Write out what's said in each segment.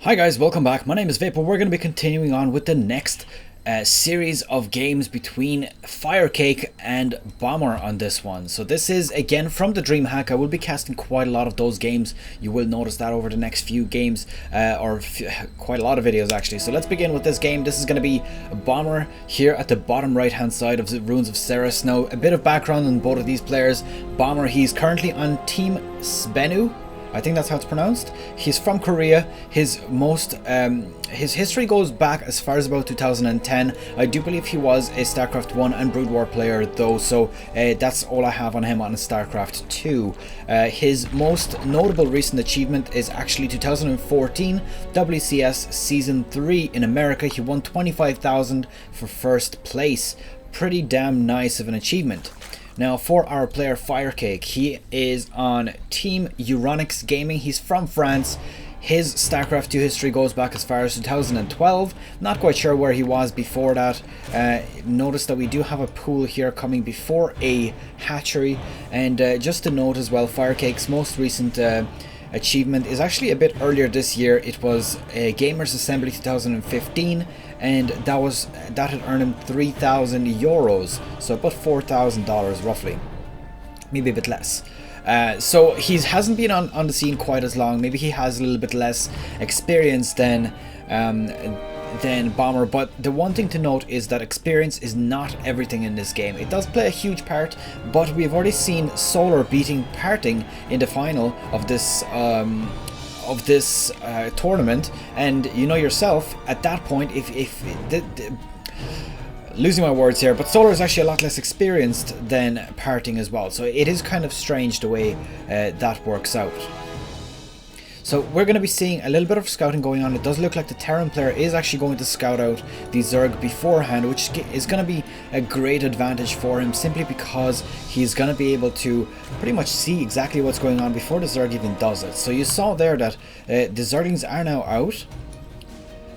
Hi guys, welcome back. My name is Vaipo. We're going to be continuing on with the next series of games between FireCake and Bomber on this one. So this is again from the Dreamhack. I will be casting quite a lot of those games. You will notice that over the next few games, quite a lot of videos actually. So let's begin with this game. This is going to be Bomber here at the bottom right hand side of the Ruins of Seras. Now a bit of background on both of these players. Bomber, he's currently on Team Sbenu. I think that's how it's pronounced. He's from Korea. His history goes back as far as about 2010. I do believe he was a Starcraft 1 and Brood War player though, so that's all I have on him on Starcraft 2. His most notable recent achievement is actually 2014 WCS Season 3 in America. He won 25,000 for first place. Pretty damn nice of an achievement. Now for our player FireCake, he is on Team Euronics Gaming. He's from France. His Starcraft 2 history goes back as far as 2012. Not quite sure where he was before that. Notice that we do have a pool here coming before a hatchery. And just to note as well, FireCake's most recent achievement is actually a bit earlier this year. It was a Gamers Assembly 2015, and that had earned him 3,000 euros, so about $4,000 roughly, maybe a bit less. So he hasn't been on the scene quite as long. Maybe he has a little bit less experience than Bomber, but the one thing to note is that experience is not everything in this game. It does play a huge part, but we've already seen Solar beating Parting in the final of this tournament, and you know yourself at that point, losing my words here, but Solar is actually a lot less experienced than Parting as well, so it is kind of strange the way that works out. So we're going to be seeing a little bit of scouting going on. It does look like the Terran player is actually going to scout out the Zerg beforehand, which is going to be a great advantage for him, simply because he's going to be able to pretty much see exactly what's going on before the Zerg even does it. So you saw there that the Zerglings are now out.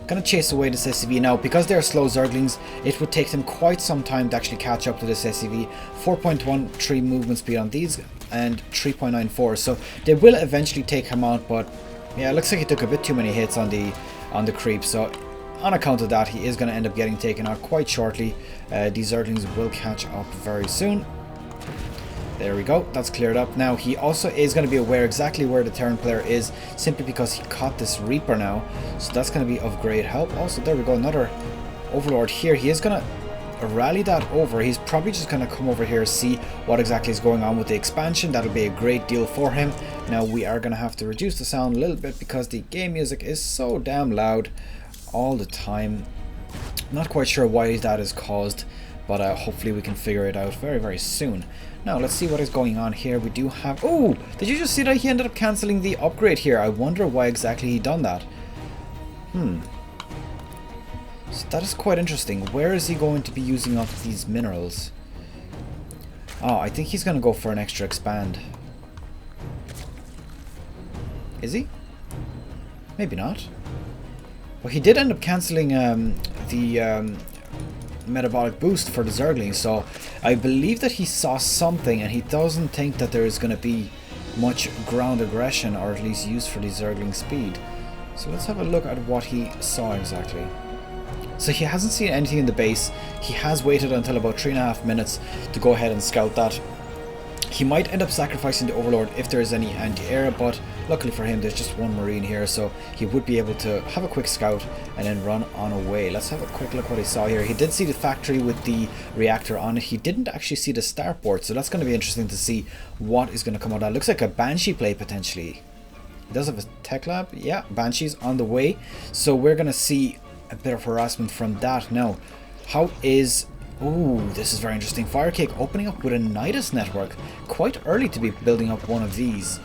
Going to chase away this SCV now. Because they're slow Zerglings, it would take them quite some time to actually catch up to this SCV. 4.13 movement speed on these and 3.94, so they will eventually take him out, but yeah, it looks like he took a bit too many hits on the creep, so on account of that he is going to end up getting taken out quite shortly. These Zerglings will catch up very soon. There we go, that's cleared up. Now he also is going to be aware exactly where the Terran player is, simply because he caught this Reaper now, so that's going to be of great help. Also, there we go, another Overlord here. He is going to rally that over. He's probably just going to come over here, see what exactly is going on with the expansion. That'll be a great deal for him. Now we are going to have to reduce the sound a little bit because the game music is so damn loud all the time. Not quite sure why that is caused, but hopefully we can figure it out very, very soon. Now let's see what is going on here. We do have... Oh! Did you just see that he ended up cancelling the upgrade here? I wonder why exactly he done that. So that is quite interesting. Where is he going to be using up these minerals? Oh, I think he's going to go for an extra expand. Is he? Maybe not. Well, he did end up cancelling the metabolic boost for the Zerglings, so I believe that he saw something and he doesn't think that there is going to be much ground aggression, or at least use for the Zergling speed. So let's have a look at what he saw exactly. So he hasn't seen anything in the base. He has waited until about 3.5 minutes to go ahead and scout that. He might end up sacrificing the Overlord if there is any anti-air, but luckily for him there's just one Marine here, so he would be able to have a quick scout and then run on away. Let's have a quick look what he saw here. He did see the factory with the reactor on it. He didn't actually see the starport, so that's going to be interesting to see what is going to come out of that. Looks like a Banshee play potentially. He does have a tech lab. Yeah, Banshee's on the way, so we're going to see a bit of harassment from that. Now, how is... Ooh, this is very interesting. FireCake opening up with a Nidus network. Quite early to be building up one of these.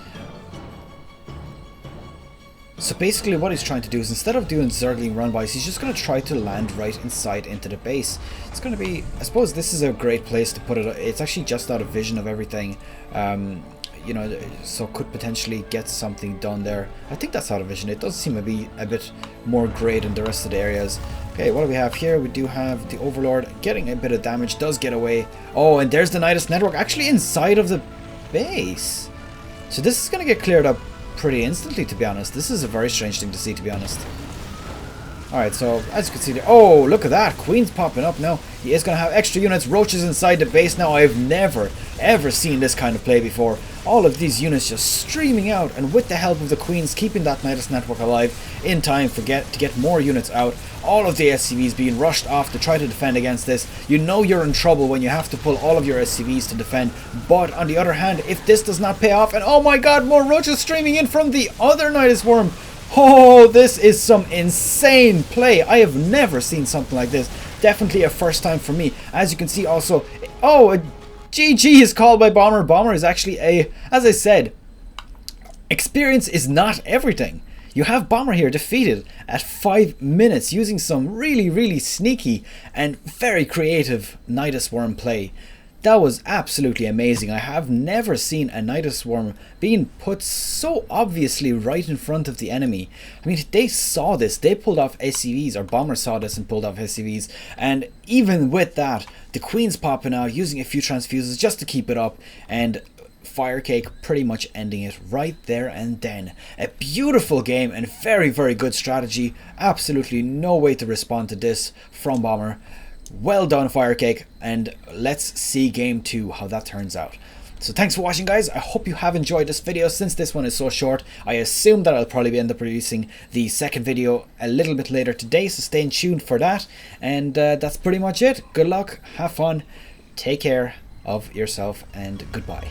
So basically what he's trying to do is, instead of doing Zergling run-bys, he's just going to try to land right inside into the base. It's going to be... I suppose this is a great place to put it. It's actually just out of vision of everything. You know, so could potentially get something done there. I think that's out of vision. It does seem to be a bit more grey than the rest of the areas. Okay, what do we have here? We do have the Overlord getting a bit of damage, does get away. Oh, and there's the Nidus network actually inside of the base. So this is going to get cleared up pretty instantly, to be honest. This is a very strange thing to see, to be honest. Alright, so as you can see there, oh, look at that, Queen's popping up now. He is going to have extra units, roaches inside the base now. I've never, ever seen this kind of play before. All of these units just streaming out, and with the help of the Queens keeping that Nidus network alive in time to get more units out. All of the SCVs being rushed off to try to defend against this. You know you're in trouble when you have to pull all of your SCVs to defend, but on the other hand, if this does not pay off, and oh my god, more roaches streaming in from the other Nidus Worm. Oh, this is some insane play. I have never seen something like this. Definitely a first time for me. As you can see also, oh, a GG is called by Bomber. Bomber is actually as I said, experience is not everything. You have Bomber here defeated at 5 minutes using some really sneaky and very creative Nidus Worm play. That was absolutely amazing. I have never seen a Nidus Worm being put so obviously right in front of the enemy. I mean, they saw this. They pulled off SCVs, or Bomber saw this and pulled off SCVs. And even with that, the Queen's popping out, using a few transfuses just to keep it up. And FireCake pretty much ending it right there and then. A beautiful game and very good strategy. Absolutely no way to respond to this from Bomber. Well done, FireCake, and let's see game 2, how that turns out. So thanks for watching, guys. I hope you have enjoyed this video. Since this one is so short, I assume that I'll probably end up releasing the second video a little bit later today, so stay tuned for that. And that's pretty much it. Good luck, have fun, take care of yourself, and goodbye.